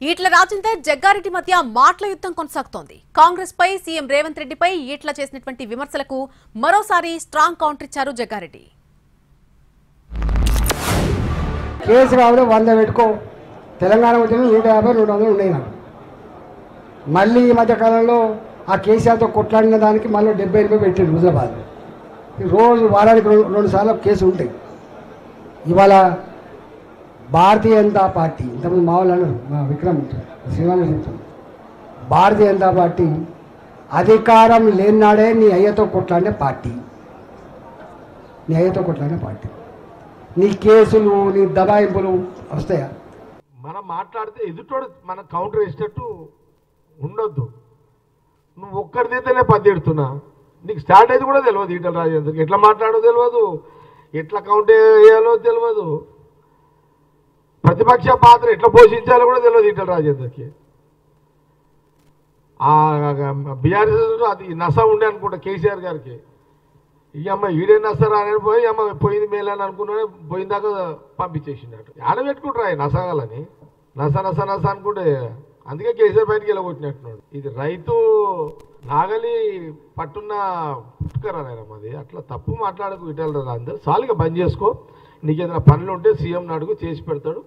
ఈట్ల రాజేందర్ జగ్గారెడ్డి మధ్య మాటల యుద్ధం కొనసాగుతోంది. కాంగ్రెస్ పై సీఎం రేవంత్ రెడ్డిపై ఈట్ల చేసినటువంటి విమర్శలకు మరోసారి స్ట్రాంగ్ కౌంటర్ ఇచ్చారు జగ్గారెడ్డి. కేసు కాబట్టి 100 పెట్టుకో, తెలంగాణ ఉద్యమం 150 200 ఉన్నాయి నాకు. మళ్ళీ ఈ మధ్య కాలంలో ఆ కేసీఆర్తో కొట్లాడిన దానికి మళ్ళీ 70 రూపాయలు పెట్టారు హుజరాబాద్. రోజు వారానికి 2 సార్లు కేసు ఉంటాయి. ఇవాళ భారతీయ జనతా పార్టీ, ఇంతకుముందు మా వాళ్ళు అన్నారు, మా విక్రమ్ శ్రీవాణి చెప్తాను, భారతీయ జనతా పార్టీ అధికారం లేనాడే నీ అయ్యతో కొట్లాడిన పార్టీ, నీ అయ్యతో కొట్లాడిన పార్టీ. నీ కేసులు, నీ దబాయింపులు వస్తాయా? మనం మాట్లాడితే ఎదుటోడు మన కౌంటర్ వేసేటట్టు ఉండొద్దు. నువ్వు ఒక్కడిదైతేనే పద్దెడుతున్నా, నీకు స్టార్ట్ అయితే కూడా తెలియదు. ఈటల రాజేందర్కి ఎట్లా మాట్లాడో తెలియదు, ఎట్లా కౌంటర్ వేయాలో తెలియదు, ప్రతిపక్ష పాత్ర ఎట్లా పోషించాలో కూడా తెలియదు ఈటల రాజేందర్కి. బీఆర్ఎస్ అది నస ఉండే అనుకుంటా కేసీఆర్ గారికి. ఈ అమ్మ ఈడే నసరా అని పోయి అమ్మ పోయింది మేలని అనుకున్నా, పోయిందాకా పంపించేసినట్టు ఆడబెట్టుకుంటారు ఆయన నసగాలని. నస నస నస అనుకుంటే అందుకే కేసీఆర్ బయటికి వెళ్ళగొట్టినట్టున్నాడు. ఇది రైతు నాగలి పట్టున్న పుట్టుకరా అది. అట్లా తప్పు మాట్లాడకు ఈటల రాజేందర్. సాలిగా బంద్ చేసుకో. నీకు ఏదైనా పనులు ఉంటే సీఎం అడుగు, చేసి పెడతాడు.